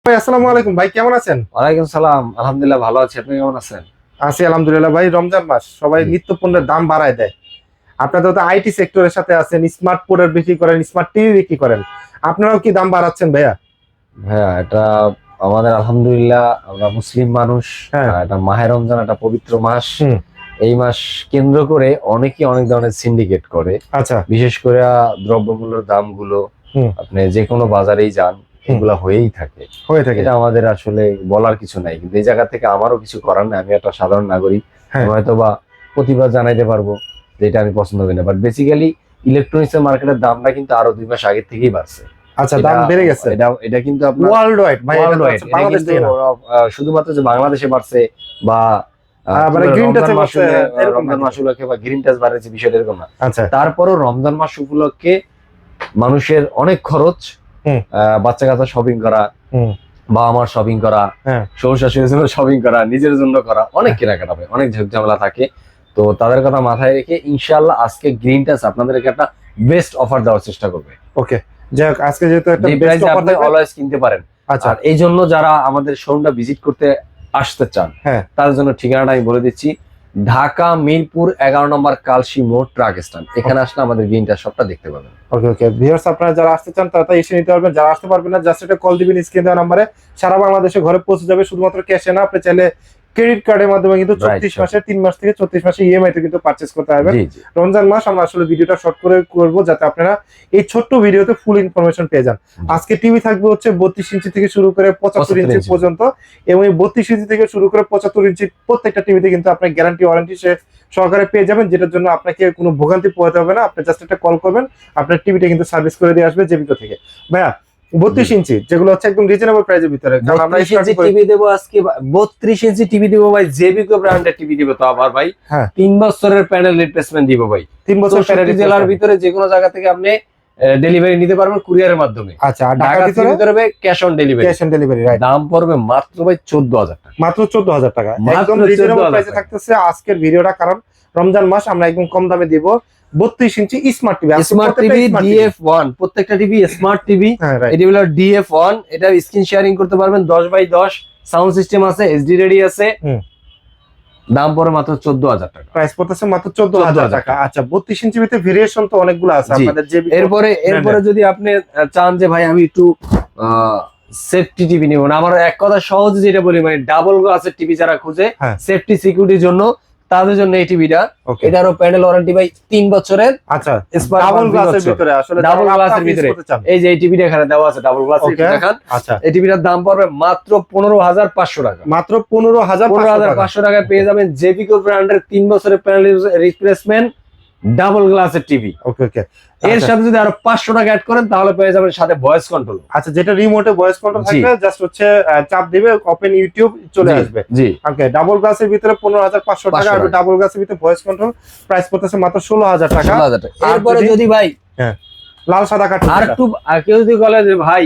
ভাই আসসালামু আলাইকুম ভাই, কেমন আছেন? ওয়ালাইকুম সালাম, আলহামদুলিল্লাহ ভালো আছি। আপনি কেমন আছেন? আছি আলহামদুলিল্লাহ ভাই। রমজান মাস, সবাই জি। নিত্য পণ্যের দাম বাড়ায় দেয়। আপনারা তো আইটি সেক্টরের সাথে আছেন, স্মার্ট প্রোডাক্ট বিক্রি করেন, স্মার্ট টিভি বিক্রি করেন, আপনারাও কি দাম বাড়াচ্ছেন ভাইয়া? ভাইয়া এটা আমাদের আলহামদুলিল্লাহ, আমরা মুসলিম মানুষ। হ্যাঁ। এটা মাহে রমজান, একটা পবিত্র মাস। হুম। এই মাস কেন্দ্র করে অনেকে অনেক ধরনের সিন্ডিকেট করে। আচ্ছা। বিশেষ করে দ্রব্যমূল্যের দামগুলো হুম। আপনি যে কোনো বাজারেই যান, এগুলা হয়েই থাকে। হয়ে থাকে। এটা আমাদের আসলে বলার কিছু নাই, কিন্তু এই জায়গা থেকে আমারও কিছু করার নাই। আমি একটা সাধারণ নাগরিক, হ্যাঁ। আমি হয়তো বা প্রতিবাদ জানাইতে পারবো যে এটা আমি পছন্দ করি না, বাট বেসিক্যালি ইলেকট্রনিক্স এর মার্কেটের দামটা কিন্তু আরো 2 মাস আগে থেকেই বাড়ছে। আচ্ছা, দাম বেড়ে গেছে। এটা কিন্তু আপনার ওয়ার্ল্ড ওয়াইড ভাই, এটা তো এটা বাংলাদেশ কিন্তু থেকে না। শুধুমাত্র যে বাংলাদেশে বাড়ছে বা মানে গ্রিন টাচে বাড়ছে এরকম রমজান না। মাস উপলক্ষে বা গ্রিন টাচ বাড়ছে, বিষয়টা এরকম না। আচ্ছা। তারপরও রমজান মাস উপলক্ষে মানুষের অনেক খরচ, হুম। বাচ্চা কাচ্চা শপিং করা, হুম। বা আমার শপিং করা, হ্যাঁ। শ্বশুর শাশুড়ির জন্য শপিং করা, নিজের জন্য করা, অনেক কেনাকাটা হয়, অনেক ঝামেলা থাকে। তো তাদের কথা মাথায় রেখে ইনশাআল্লাহ আজকে গ্রিন টাচ আপনাদেরকে একটা বেস্ট অফার দেওয়ার চেষ্টা করবে। ওকে, যাই হোক, আজকে যেহেতু একটা যে বেস্ট প্রাইসে অফার আপনি থাকবে। অলওয়েজ কিনতে পারেন। আচ্ছা। আর এই জন্য যারা আমাদের শোরুমটা ভিজিট করতে আসতে চান, হ্যাঁ, তাদের জন্য ঠিকানাটা আমি বলে দিচ্ছি। ঢাকা মিরপুর 11 নম্বর কালশি মোড় ট্রাক স্ট্যান্ড। এখানে আসলে আমাদের গ্রিন টাচ শপটা দেখতে পাবেন। ওকে ওকে ভিউয়ার্স, আপনারা যারা আসতে চান তারা এসে নিতে পারবেন। যারা আসতে পারবেন না, জাস্ট একটা কল দিবেন স্ক্রিনে দেওয়া নম্বরে, সারা বাংলাদেশে ঘরে পৌঁছে যাবে। শুধুমাত্র ক্যাশে না, আপনি চাইলে ক্রেডিট কার্ডের মাধ্যমে কিন্তু 34 মাসে 3 মাস থেকে 34 মাসে ইএমআই তে কিন্তু পারচেজ করতে পারবেন। রমজান মাস আমরা আসলে ভিডিওটা শর্ট করে করব যাতে আপনারা এই ছোট্ট ভিডিওতে ফুল ইনফরমেশন পেয়ে যান। আজকে টিভি থাকবে হচ্ছে 32 ইঞ্চি থেকে শুরু করে 75 ইঞ্চি পর্যন্ত, এবং এই 32 ইঞ্চি থেকে শুরু করে 75 ইঞ্চি প্রত্যেকটা টিভিতে কিন্তু আপনি গ্যারান্টি ওয়ারেন্টি সহকারে পেয়ে যাবেন, যেটার জন্য আপনাকে কোনো ভোগান্তি পোহাতে হবে না। আপনি জাস্ট একটা কল করবেন, আপনার টিভিটা কিন্তু সার্ভিস করে দিয়ে আসবে জেবিকো থেকে। ভাইয়া 32 ইঞ্চি যেগুলো হচ্ছে একদম রিজনেবল প্রাইসের ভিতরে, কারণ আমরা টিভি দেব আজকে, 32 ইঞ্চি টিভি দেব ভাই, জেবিকো ব্র্যান্ডের টিভি দেব। তো আবার ভাই 3 বছরের প্যানেল রিপ্লেসমেন্ট দিব ভাই। 3 বছর জেলার ভিতরে যে কোনো জায়গা থেকে আপনি ডেলিভারি নিতে পারবেন কুরিয়ারের মাধ্যমে। আচ্ছা, আর ঢাকার ভিতরে হবে cash on delivery. Cash on delivery, right. দাম পড়বে মাত্র ভাই 14000 টাকা। মাত্র 14000 টাকা, একদম রিজনেবল প্রাইসে থাকতেছে আজকের ভিডিওটা। কারণ রমজান মাস, আমরা একদম কম দামে দিব 32 inch smart TV. Smart TV DF1, প্রত্যেকটা টিভি স্মার্ট টিভি। এটি হলো DF1, এটা স্ক্রিন শেয়ারিং করতে পারবেন, 10x10 সাউন্ড সিস্টেম আছে, SD রেডি আছে। দাম পড়ে মাত্র 14000 টাকা, প্রাইস পড়তেছে মাত্র 14000 টাকা। আচ্ছা, 32 ইঞ্চি ভিতরে ভেরিয়েশন তো অনেকগুলো আছে আপনাদের। এরপরে যদি আপনি চান যে ভাই আমি একটু সেফটি টিভি নিব না, আমার এক কথা সহজে যেটা বলি, মানে ডাবল গ্লাসের টিভি যারা খুঁজে সেফটি সিকিউরিটির জন্য, তাদের জন্য এই টিভিটা। এটারও প্যানেল ওয়ারেন্টি ভাই 3 বছরের। আচ্ছা, ডাবল গ্লাসের ভিতরে, আসলে ডাবল গ্লাসের ভিতরে এই যে এই টিভিটা এখানে দেওয়া আছে ডাবল গ্লাসের, দেখেন। আচ্ছা, এই টিভিটার দাম পড়বে মাত্র 15500 টাকা। মাত্র 15500 টাকায় পেয়ে যাবেন জেবিকো ব্র্যান্ডের 3 বছরের প্যানেল রিপ্লেসমেন্ট ডাবল গ্লাসের টিভি। ওকে ওকে, এর সাথে যদি আরো 500 টাকা অ্যাড করেন তাহলে পেয়ে যাবেন সাথে ভয়েস কন্ট্রোল। আচ্ছা, যেটা রিমোটে ভয়েস কন্ট্রোল থাকবে, জাস্ট হচ্ছে চাপ দিবে, ওপেন ইউটিউব চলে আসবে। জি, ওকে। ডাবল গ্লাসের ভিতরে 15500 টাকা, আর ডাবল গ্লাসের ভিতরে ভয়েস কন্ট্রোল প্রাইস পড়তেছে মাত্র 16000 টাকা। এরপরে যদি ভাই লাল সাদা কাট আর একটু, কেউ যদি বলে যে ভাই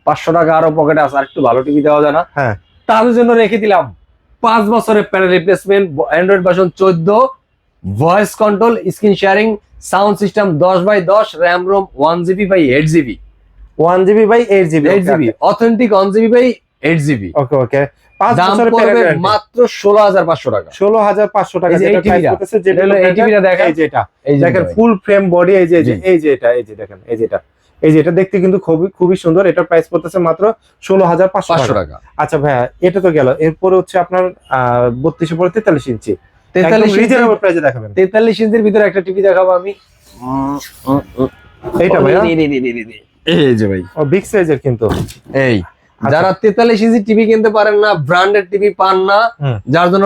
500 টাকা আরো পকেটে আছে, আর একটু ভালো টিভি দেওয়া যায় না, তাদের জন্য রেখে দিলাম 5 বছরের panel replacement, android version 14, voice control, screen sharing, sound system, 10x10, RAM ROM 1GB by 8GB, 1GB by 8GB, authentic 1GB by 8GB। Okay okay, 5 দাম বছরের পড়বে মাত্র 16500 টাকা। 16500 টাকা যেটা প্রাইস করতেছে। যেটা এই টিভিটা দেখেন, এই যেটা দেখেন ফুল ফ্রেম বডি, এই যে এটা, এই যে দেখেন, এই যে এটা দেখতে কিন্তু খুবই সুন্দর। এটার প্রাইস পড়তেছে মাত্র 16500 টাকা। আচ্ছা ভাইয়া, এটা তো গেল। এরপরে হচ্ছে আপনার 32 পরে 43 ইঞ্চি, 43 রিজনেবল প্রাইসে দেখাবেন। 43 ইঞ্চির ভিতরে একটা টিভি দেখাবো আমি। এইটা ভাইয়া, এই যে ভাই বিগ সাইজের কিন্তু। এই যারা 43 ইঞ্চি টিভি কিনতে পারেন না, ব্র্যান্ডেড টিভি পান না, যার জন্য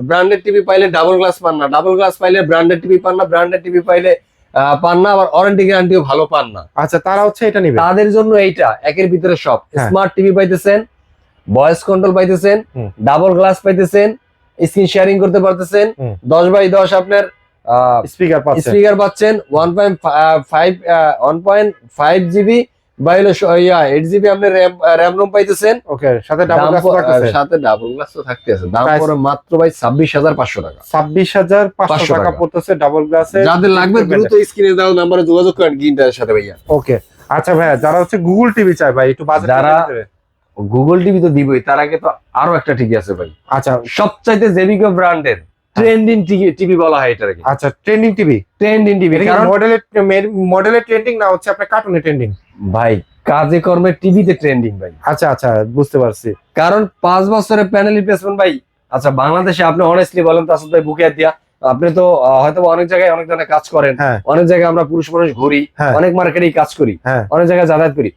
ব্র্যান্ডেড টিভি পাইলে ডাবল গ্লাস পান না, ডাবল গ্লাস পাইলে ব্র্যান্ডেড টিভি পান না, ব্র্যান্ডেড টিভি পাইলে পান না, আবার ওয়ারেন্টি গ্যারান্টিও ভালো পান না। আচ্ছা, তারা হচ্ছে এটা নিবে। তাদের জন্য এইটা একের ভিতরে সব। স্মার্ট টিভি পাইতেছেন, ভয়েস কন্ট্রোল পাইতেছেন, ডাবল গ্লাস পাইতেছেন, স্ক্রিন শেয়ারিং করতে পারতেছেন, 10x10 আপনার স্পিকার পাচ্ছেন, 1.5 বাইলে 8GB আপনার র‍্যাম রোম পাইতেছেন। ওকে, সাথে ডাবল গ্লাস থাকতেছে, সাথে ডাবল গ্লাস তো থাকতেছে। দাম পড়ে মাত্র ভাই 26500 টাকা। 26500 টাকা পড়তেছে ডাবল গ্লাসে। যাদের লাগবে দ্রুত স্ক্রিনে দাও নম্বরে যোগাযোগ করেন গ্রিনটার সাথে ভাইয়া। ওকে। আচ্ছা ভাইয়া, যারা হচ্ছে গুগল টিভি চায় ভাই, একটু বাজেট যারা গুগল টিভি তো দিবই, তার আগে তো আরো একটা টিভি আছে ভাই। আচ্ছা সবচাইতে জেবিকো ব্র্যান্ডের ট্রেন্ডিং টিভি বলা হয় এটাকে। আচ্ছা, ট্রেন্ডিং টিভি। কারণ মডেলের ট্রেন্ডিং না হচ্ছে আপনার কার্টুনের ট্রেন্ডিং ভাই, কাজে কর্মে টিভিতে ট্রেন্ডিং ভাই। আচ্ছা আচ্ছা, বুঝতে পারছি। কারণ 5 বছরের প্যানেল রিপ্লেসমেন্ট ভাই। আচ্ছা, বাংলাদেশে আপনি অনেস্টলি বলেন তো আসলে ভাই, বুকে হাত দিয়া, আপনি তো হয়তো অনেক জায়গায় অনেক ধরনের কাজ করেন, হ্যাঁ অনেক জায়গায় আমরা পুরুষ মানুষ ঘুরি, হ্যাঁ অনেক মার্কেটেই কাজ করি, হ্যাঁ অনেক জায়গায় যাতায়াত করি।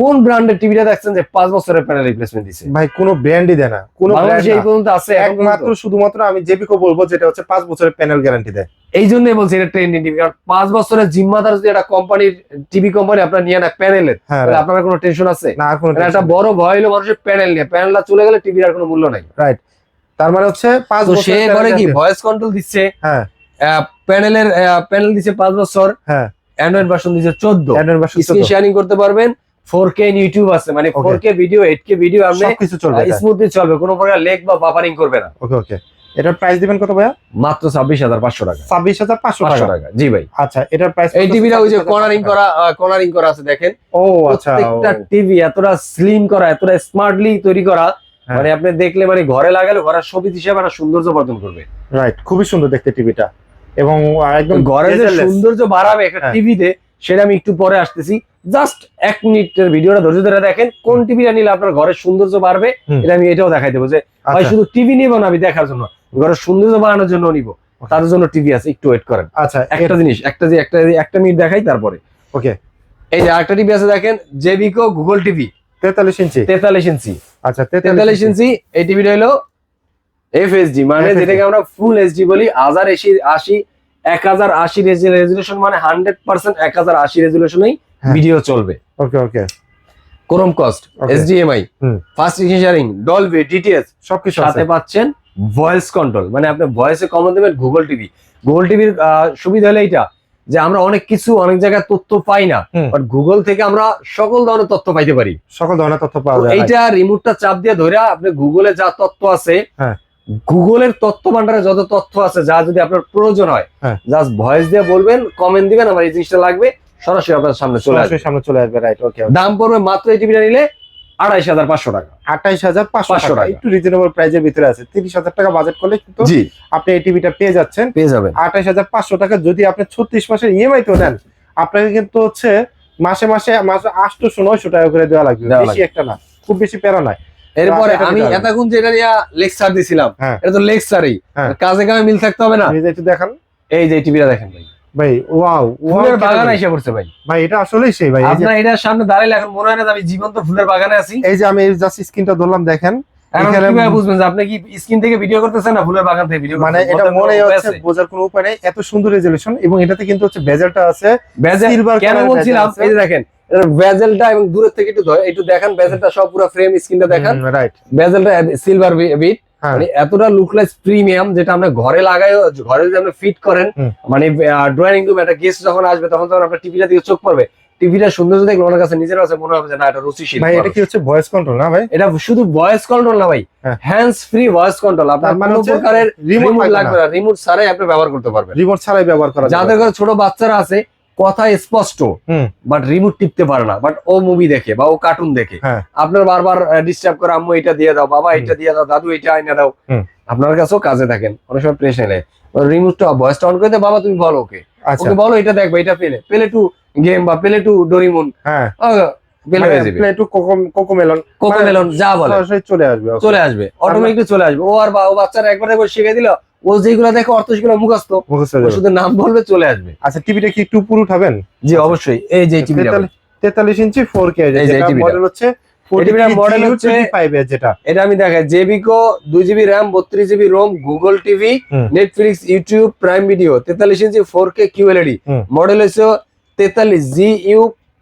কোন ব্র্যান্ডের টিভিটা দেখছেন যে 5 বছরের প্যানেল রিপ্লেসমেন্ট দিছে? ভাই, কোনো ব্র্যান্ডই দেয় না, কোনো বাংলাদেশে এই পর্যন্ত আছে একমাত্র শুধুমাত্র আমি জেবিকো বলবো, যেটা হচ্ছে 5 বছরের প্যানেল গ্যারান্টি দেয়। এই জন্যই বলছি এটা ট্রেন্ডিং টিভি। কারণ 5 বছরের জিম্মাদার যদি একটা কোম্পানির টিভি কোম্পানি আপনার নিয়ে না প্যানেলের, হ্যাঁ তাহলে আপনার কোনো টেনশন আছে না? আর কোনো মানে একটা বড় ভয় হলো মানুষের প্যানেল নিয়ে, প্যানেলটা চলে গেলে টিভির আর কোনো মূল্য নাই। রাইট। তার মানে হচ্ছে 5 তো বছর সে করে কি ভয়েস কন্ট্রোল দিচ্ছে, হ্যাঁ প্যানেল দিচ্ছে 5 বছর, হ্যাঁ অ্যান্ড্রয়েড ভার্সন দিচ্ছে 14, অ্যান্ড্রয়েড ভার্সন স্ক্রিন শেয়ারিং করতে পারবেন, 4K ইউটিউব আছে, মানে Okay. 4K video 8K video আপনি সবকিছু চলবে এটা। স্মুথলি চলবে, কোনো প্রকার লেগ বা বাফারিং করবে না। ওকে ওকে, এটার প্রাইস দিবেন কত ভাইয়া? মাত্র 26,500 টাকা। 26,500 500 টাকা। টাকা, জি ভাই। আচ্ছা, এটার প্রাইস এই টিভিটা ওই যে কর্নারিং করা আছে দেখেন। ও আচ্ছা, প্রত্যেকটা টিভি এতটা স্লিম করা, এতটা স্মার্টলি তৈরি করা, হ্যাঁ। মানে আপনি দেখলে মানে ঘরে লাগালে ঘরের শোপিস হিসেবে একটা সৌন্দর্য বর্ধন করবে। রাইট, খুবই সুন্দর দেখতে টিভিটা, এবং একদম ঘরে যে bezel-less। সৌন্দর্য বাড়াবে একটা হ্যাঁ। টিভিতে, সেটা আমি একটু পরে আসতেছি। জাস্ট 1 মিনিটের ভিডিওটা ধৈর্য ধরে দেখেন, কোন টিভিটা নিলে আপনার ঘরের সৌন্দর্য বাড়বে। হুম। এটা আমি এটাও দেখাই দেবো যে ভাই আচ্ছা শুধু টিভি নিব না আমি দেখার জন্য, ঘরের সৌন্দর্য বাড়ানোর জন্য নিব, তাদের জন্য টিভি আছে, একটু ওয়েট করেন। আচ্ছা, একটা মিনিট দেখাই তারপরে। ওকে। এই যে আরেকটা টিভি আছে দেখেন, জেবিকো গুগল টিভি 43 ইঞ্চি। 43 ইঞ্চি। আচ্ছা, 43 ইঞ্চি এই টিভিটা হলো এফএসডি, মানে FHD যেটাকে আমরা ফুল এইচডি বলি। 1080 রেজুলেশন, মানে 100% 1080 রেজুলেশনেই হ্যাঁ। ভিডিও চলবে। ওকে ওকে, ক্রোমকাস্ট, Okay. HDMI, হুম। ফাস্ট শেয়ারিং, ডলবি, ডিটিএস, সবকিছু সাথে আছে। পাচ্ছেন ভয়েস কন্ট্রোল, মানে আপনি ভয়েসে কমন দেবেন গুগল টিভি। গুগল টিভির সুবিধা হলো এইটা যে আমরা অনেক কিছু অনেক জায়গায় তথ্য পাই না, হুম। বাট গুগল থেকে আমরা সকল ধরনের তথ্য পাইতে পারি। সকল ধরনের তথ্য পাওয়া তো যায়। এইটা রিমোটটা চাপ দিয়ে ধরে আপনি গুগলে যা তথ্য আছে, হ্যাঁ। গুগলের তথ্য ভান্ডারে যত তথ্য আছে, যা যদি আপনার প্রয়োজন হয়, হ্যাঁ। জাস্ট ভয়েস দিয়ে বলবেন, কমেন্ট দিবেন, আমার এই জিনিসটা লাগবে, সরাসরি আপনার সামনে চলে আসবে। সরাসরি সামনে চলে আসবে। রাইট, ওকে। দাম পড়বে মাত্র এই টিভিটা নিলে 28,500 টাকা। 28,500 টাকা, টাকা। একটু রিজনেবল প্রাইজের ভিতরে আছে। 30,000 টাকা বাজেট করলে কিন্তু জি, আপনি এই টিভিটা পেয়ে যাচ্ছেন পেয়ে যাবেন। 28,500 টাকা। যদি আপনি 36 মাসের ইএমআই তো নেন, আপনাকে কিন্তু হচ্ছে মাসে 800-900 টাকা করে দেওয়া লাগবে, দেওয়া বেশি একটা না, খুব বেশি প্যারা নয়। এরপরে এটা আমি দিতে হবে। এতক্ষণ যেটা নিয়ে লেকচার দিছিলাম, হ্যাঁ। এটা তো লেকচারই, হ্যাঁ। কাজে কামে মিল থাকতে হবে না। নিজে একটু দেখান এই যে টিভিটা দেখেন ভাই, ভাই, ওয়াও ফুলের বাগান এসে পড়ছে ভাই। ভাই, এটা আসলেই সেই ভাই। এই যে আপনার এটার সামনে দাঁড়াইলে এখন মনে হয় না যে আমি জীবন্ত ফুলের বাগানে আছি। এই যে আমি জাস্ট স্ক্রিনটা ধরলাম, দেখেন এখন এখানে কিভাবে বুঝবেন যে আপনি কি স্ক্রিন থেকে ভিডিও করতেছেন না ফুলের বাগান থেকে ভিডিও মানে করতেছেন? এটা বলতে মনে কোনো উপায় হচ্ছে আছে? বোঝার কোনো উপায় নেই, এত সুন্দর রেজলিউশন, এবং এটাতে কিন্তু হচ্ছে বেজেলটা আছে বেজেল silver কেন colour বলছিলাম, bezel আছে। এই যে দেখেন এটার বেজেলটা, এবং দূরের থেকে একটু দেখেন বেজেলটা সব পুরো ফ্রেম স্ক্রিনটা দেখেন, রাইট। বেজেলটা সিলভার বিট, হ্যাঁ, মানে এতটা লুকলেস প্রিমিয়াম, যেটা আপনি ঘরে লাগাই, ঘরে যদি আপনি ফিট করেন, হুম। মানে ড্রয়িং রুমে একটা গেস্ট যখন আসবে, তখন আপনার টিভিটা দিকে চোখ পড়বে, টিভিটা সৌন্দর্য দেখলে ওনার কাছে নিজের কাছে মনে হবে যে না, এটা রুচিশীল। ভাই, এটা কি হচ্ছে ভয়েস কন্ট্রোল না ভাই? এটা শুধু ভয়েস কন্ট্রোল না ভাই, হ্যাঁ। Hands free voice control. আপনার তার মানে কোনো হচ্ছে প্রকারের রিমোট রিমোট লাগবে না, রিমোট ছাড়াই আপনি ব্যবহার করতে পারবেন। রিমোট ছাড়াই ব্যবহার করা যাদের যাবে। ঘরে ছোট বাচ্চারা আছে, কথা স্পষ্ট, হুম। বাট রিমোট টিপতে পারে না, বাট ও মুভি দেখে বা ও কার্টুন দেখে, হ্যাঁ। আপনার বারবার ডিস্টার্ব করে, আম্মু এটা দিয়ে দাও, বাবা এটা দিয়ে দাও, দাদু এটা আইনা দাও, হুম। আপনার কাছেও কাজে থাকেন, অনেক সময় প্রেশার নেয়, রিমোটটা ভয়েসটা অন করে দেয়, বাবা তুমি বলো ওকে, আচ্ছা, ওকে বলো এটা দেখবে, এটা পেলে টু গেম বা পেলে টু ডোরিমন, হ্যাঁ, পেলে হয়ে যাবে, একটু কোকোমেলন কোকোমেলন যা বলে সরাসরি চলে আসবে। okay। চলে আসবে, অটোমেটিক চলে আসবে। ও আর ও বাচ্চারা একবার একবার শিখে দিল, ও যেগুলো দেখে অর্থ সেগুলো মুখস্থ, মুখস্থ ও হয়ে যাবে। শুধু নাম বলবে চলে আসবে। আচ্ছা, টিভিটা কি একটু পুরো উঠাবেন? জি অবশ্যই। এই যে টিভিটা 43 ইঞ্চি 4K, এই যে যেটা টিভিটা। মডেল হচ্ছে টিভিটার মডেল হচ্ছে 25 এর, যেটা এটা আমি দেখাই, জেবিকো 2GB RAM 32GB ROM, Google TV, হুম। Netflix, YouTube, Prime Video, 43 inch 4K QLED, হুম। মডেল হচ্ছে 43 GU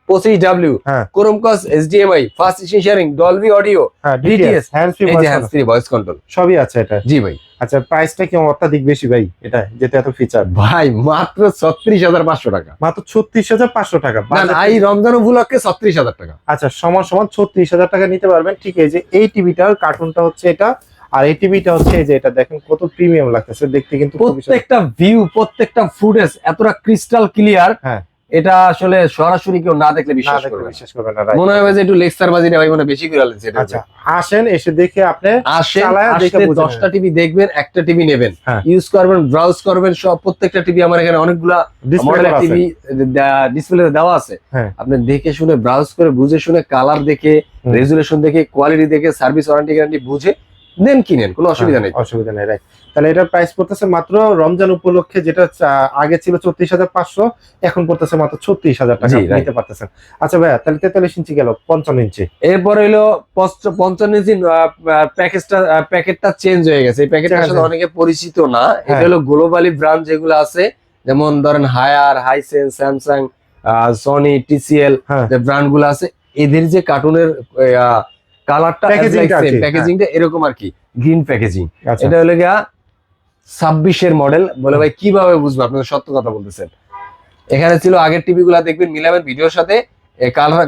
25W, হ্যাঁ, Chromecast, HDMI, fast sharing, Dolby audio, হ্যাঁ, DTS, হ্যান্ড ফ্রি এই যে হ্যান্ডস ফ্রি ভয়েস কন্ট্রোল, সবই আছে এটা। জি ভাই। আচ্ছা, প্রাইসটা কি অত্যাধিক বেশি ভাই? এটা যেটা এত ফিচার, ভাই মাত্র 36,500 টাকা। মাত্র 36,500 টাকা। না না, এই রমজান উপলক্ষে 36,000 টাকা। আচ্ছা, সমান 36,000 টাকা নিতে পারবেন। ঠিক এই যে এই টিভিটার কার্টুনটা হচ্ছে এটা, আর এই টিভিটা হচ্ছে এই যে এটা, দেখেন কত প্রিমিয়াম লাগতেছে দেখতে, কিন্তু খুবই সুন্দর। প্রত্যেকটা ভিউ, প্রত্যেকটা ফুটেজ এতটা ক্রিস্টাল ক্লিয়ার, হ্যাঁ। এটা আসলে সরাসরি কেউ না দেখলে না বিশ্বাস দেখলে করবে না। বিশ্বাস করবেন না, right? মনে হবে যে একটু লেকচার বাজি না ভাই, মনে হয় বেশি করে আনছে এটা। আচ্ছা, আসেন এসে দেখে আপনি আসেন, চালায়া দেখে আসলে বুঝে 10টা টিভি দেখবেন, একটা টিভি নেবেন, হ্যাঁ। ইউজ করবেন, ব্রাউজ করবেন, সব প্রত্যেকটা টিভি আমার এখানে অনেকগুলা Display মডেলের করা আছে। টিভি ডিসপ্লে দেওয়া আছে। হ্যাঁ। আপনি দেখে শুনে ব্রাউজ করে বুঝে শুনে কালার দেখে, হুম। রেজুলেশন দেখে, কোয়ালিটি দেখে, সার্ভিস ওয়ারেন্টি গ্যারান্টি বুঝে দেন কিনেন, কোনো অসুবিধা নেই। অসুবিধা নেই, রাইট। তাহলে এটার প্রাইস পড়তেছে মাত্র রমজান উপলক্ষে, যেটা আগে ছিল 34,500, এখন পড়তেছে মাত্র 36,000 টাকা, জি, আপনি right. নিতে পারতেছেন। আচ্ছা ভাইয়া, তাহলে 43 ইঞ্চি গেল, 55 ইঞ্চি। এরপর হইলো 55 ইঞ্চি প্যাকেটটা চেঞ্জ হয়ে গেছে। এই প্যাকেটটার ঠিক আছে। সাথে অনেকে পরিচিত না। এটা হ্যাঁ। হলো গ্লোবালি ব্র্যান্ড যেগুলো আছে, যেমন ধরেন Haier, Hisense, Samsung, Sony, TCL, হ্যাঁ। যে ব্র্যান্ড গুলো আছে, এদের যে কার্টুনের কালারটা, Packaging-টা আর কি, প্যাকেজিংটা এরকম আর কি, গ্রিন প্যাকেজিং। আচ্ছা। এটা হলো গিয়া 26-এর মডেল। বলে ভাই কিভাবে বুঝবো, আপনাদের সত্য কথা বলতেছেন। এখানে ছিল আগের টিভি গুলা দেখবেন মিলাবেন ভিডিওর সাথে,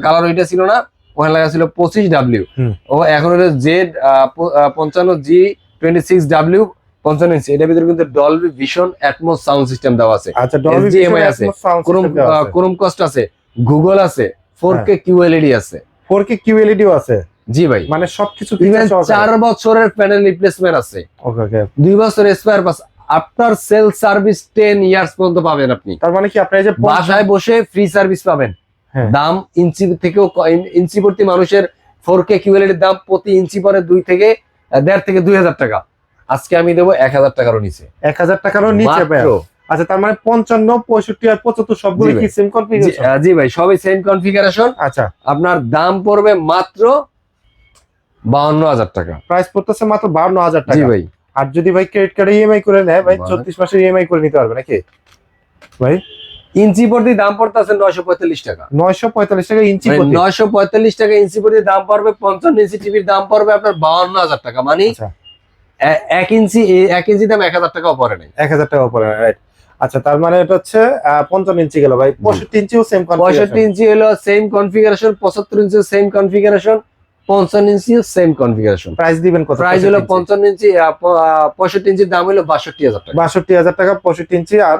কালার ওইটা ছিল না, ওখানে লাগা ছিল 25W। হুম। ও এখন হলো জেড 55G26W 55 ইঞ্চি। এটার ভিতরে কিন্তু Dolby vision atoms sound system দেওয়া আছে, আচ্ছা, Dolby HDMI Vision আছে, Atmos sound system দেওয়া আছে। ক্রোমকাস্ট আছে, গুগল আছে, 4K QLED আছে। 4K QLED ও আছে, জি ভাই, মানে সবকিছু ইভেন feature সহকারে। 4 বছরের প্যানেল রিপ্লেসমেন্ট আছে, ওকে ওকে। 2 বছর spare pass, after sale service 10 years পর্যন্ত পাবেন আপনি। তার মানে কি আপনি এই যে বাসায় বসে ফ্রি সার্ভিস পাবেন। হ্যাঁ। দাম ইঞ্চি থেকেও ইঞ্চি প্রতি মানুষের 4K QLED এর দাম প্রতি ইঞ্চি পরে 2 থেকে 1.5 থেকে 2,000 টাকা। আজকে আমি দেবো 1,000 টাকারও নিচে, 1,000 টাকারও নিচে মাত্র। ভাইয়া। আচ্ছা, তার মানে 55, 65 আর 75 সবগুলো জি ভাই। কি সেম কনফিগারেশন? জি ভাই, সবই সেম কনফিগারেশন। আচ্ছা, আপনার দাম পড়বে মাত্র 52,000 টাকা। প্রাইস পড়তেছে মাত্র 52,000 জি টাকা। ভাই, আর যদি ভাই ক্রেডিট কার্ডে ইএমআই করে নেয় ভাই, বাহ। 34 মাসের ইএমআই করে নিতে পারবে নাকি ভাই? ইঞ্চি প্রতি দাম পড়তেছে 945 টাকা। 945 টাকা ইঞ্চি প্রতি। 945 টাকা ইঞ্চি প্রতি দাম পড়বে। 55 ইঞ্চি টিভির দাম পড়বে আপনার 52,000 টাকা। মানে আচ্ছা, 1 ইঞ্চি দাম 1,000 টাকাও পড়ে নাই। 1,000 টাকা পড়ে, রাইট। আচ্ছা, তার মানে এটা হচ্ছে 55 ইঞ্চি গেল ভাই। 65 ইঞ্চিও সেম 65 কনফিগারেশন। ইঞ্চি হলো সেম কনফিগারেশন, 75 ইঞ্চি সেম কনফিগারেশন, 55 ইঞ্চি সেম কনফিগারেশন। প্রাইস দিবেন কত? প্রাইস হলো 55 ইঞ্চি 65 ইঞ্চির দাম হলো 62,000 টাকা। 62,000 টাকা 65 ইঞ্চি, আর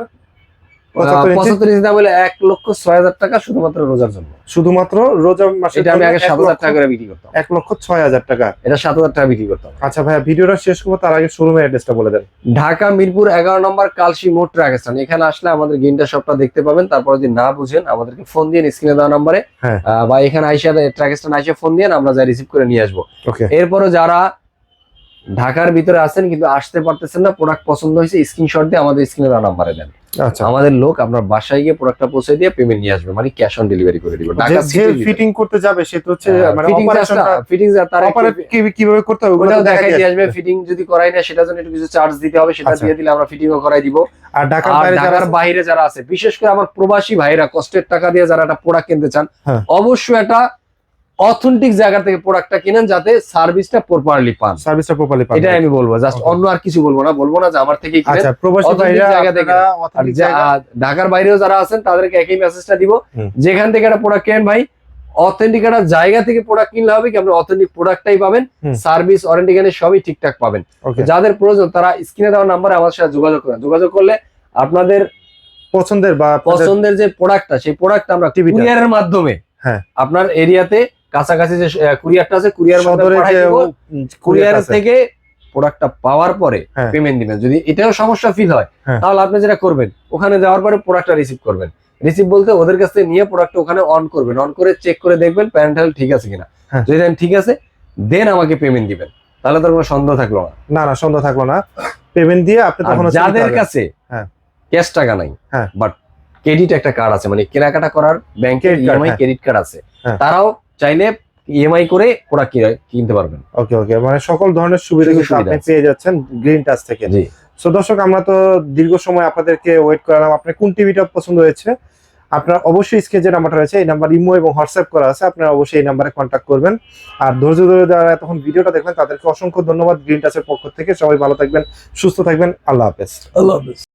75 ইঞ্চি 75 ইঞ্চির দাম হলো 1,06,000 টাকা শুধুমাত্র রোজার জন্য। শুধুমাত্র রোজা মাসে। এটা আমি আগে 7,000 টাকা করে বিক্রি করতাম। 1,06,000 টাকা। এটা 7,000 টাকা বিক্রি করতাম। আচ্ছা ভাইয়া, ভিডিওটা শেষ করবো তার আগে শোরুমের অ্যাড্রেসটা বলে দেন। ঢাকা মিরপুর 11 নম্বর কালশি মোড় ট্রাক স্ট্যান্ড। এখানে আসলে আমাদের গিন্ডা শপটা দেখতে পাবেন। তারপর যদি না বুঝেন আমাদেরকে ফোন দিয়ে স্ক্রিনে দেওয়া নম্বরে, হ্যাঁ। বা এখানে আইসা ট্রাক স্ট্যান্ড আইসা ফোন দিয়ে আমরা যাই রিসিভ করে নিয়ে আসবো। ওকে। এরপরও যারা ঢাকার ভিতরে আছেন কিন্তু আসতে পারতেছেন না, প্রোডাক্ট পছন্দ হয়েছে, স্ক্রিনশট দিয়ে আমাদের স্ক্রিনে দেওয়া নম্বরে দেন। আচ্ছা, আমাদের লোক আপনার বাসায় গিয়ে প্রোডাক্টটা পৌঁছে দিয়ে পেমেন্ট নিয়ে আসবে, মানে ক্যাশ অন ডেলিভারি করে দিব। ঢাকা যে ফিটিং করতে যাবে সে তো হচ্ছে মানে অপারেশনটা ফিটিং তার কিভাবে করতে হবে ওগুলো ওটাও দেখাই দেখাই দিয়ে আসবে। আসবে। ফিটিং যদি করাই না সেটার জন্য একটু কিছু চার্জ দিতে হবে, সেটা আচ্ছা। দিয়ে দিলে আমরা ফিটিংও করাই দিব। আর ঢাকার আর বাইরে যারা ঢাকার বাইরে যারা আছে, বিশেষ করে আমার প্রবাসী ভাইরা কষ্টের টাকা দিয়ে যারা একটা প্রোডাক্ট কিনতে চান, হ্যাঁ। অবশ্যই একটা অথেন্টিক জায়গা থেকে প্রোডাক্টটা কিনেন, যাতে সার্ভিসটা প্রপারলি পান। সার্ভিসটা প্রপারলি পাবে, এটাই আমি বলবো। Just Okay. অন্য আর কিছু বলবো না, যে আমার থেকেই কিনেন। আচ্ছা, প্রবাসী authentic ভাইরা জায়গা থেকে। আপনারা আর authentic জায়গা ঢাকার বাইরেও যারা আছেন তাদেরকে একই মেসেজটা দিব, হুম। যেখান থেকে একটা প্রোডাক্ট কেনেন ভাই, অথেন্টিক একটা জায়গা থেকে প্রোডাক্ট কিনলে হবে কি আপনি অথেন্টিক প্রোডাক্টটাই পাবেন, হুম। সার্ভিস ওয়ারেন্টি গ্যারান্টি সবই ঠিকঠাক পাবেন। ওকে। যাদের প্রয়োজন তারা স্ক্রিনে দেওয়া নাম্বারে আমার সাথে যোগাযোগ করেন। যোগাযোগ করলে আপনাদের পছন্দের বা পছন্দের যে প্রোডাক্টটা, সেই প্রোডাক্টটা আমরা টিভিটা। কুরিয়ারের মাধ্যমে, হ্যাঁ। আপনার এরিয়াতে কাছাকাছি যে কুরিয়ারটা আছে, কুরিয়ার সদরে যে কুরিয়ার আছে। থেকে প্রোডাক্টটা পাওয়ার পরে হ্যাঁ। পেমেন্ট দিবেন। যদি এটাও সমস্যা ফিল হয়, হ্যাঁ। তাহলে আপনি যেটা করবেন, ওখানে যাওয়ার পরে প্রোডাক্টটা রিসিভ করবেন। রিসিভ বলতে ওদের কাছ থেকে নিয়ে প্রোডাক্টটা ওখানে অন করবেন, অন করে চেক করে দেখবেন প্যানেল ঠিক আছে কিনা। হ্যাঁ। যদি দেখেন ঠিক আছে, দেন আমাকে পেমেন্ট দিবেন, তাহলে তার কোনো সন্দেহ থাকলো না। না না, সন্দেহ থাকলো না, পেমেন্ট দিয়ে আপনি আর তখন যাদের কাছে হ্যাঁ। ক্যাশ টাকা নাই, হ্যাঁ। বাট ক্রেডিট একটা কার্ড আছে, মানে কেনাকাটা করার ব্যাংকের Credit card, ইএমআই হ্যাঁ। ক্রেডিট কার্ড আছে, হ্যাঁ। তারাও চাইলে ইএমআই করে প্রোডাক্ট কিনতে পারবেন। ওকে ওকে, মানে সকল ধরনের সুবিধা কিন্তু সুবিধা আপনি আছে। পেয়ে যাচ্ছেন গ্রিন টাচ থেকে। জি, সো দর্শক, আমরা তো দীর্ঘ সময় আপনাদেরকে ওয়েট করালাম। আপনার কোন টিভিটা পছন্দ হয়েছে আপনার অবশ্যই স্ক্রিনে যে নাম্বারটা রয়েছে, এই নাম্বার ইমো এবং হোয়াটসঅ্যাপ করা আছে, আপনারা অবশ্যই এই নাম্বারে কন্ট্যাক্ট করবেন। আর ধৈর্য ধরে যারা এতক্ষণ ভিডিওটা দেখবেন তাদেরকে অসংখ্য ধন্যবাদ গ্রিন টাচের পক্ষ থেকে। সবাই ভালো থাকবেন, সুস্থ থাকবেন, আল্লাহ হাফেজ। আল্লাহ হাফেজ।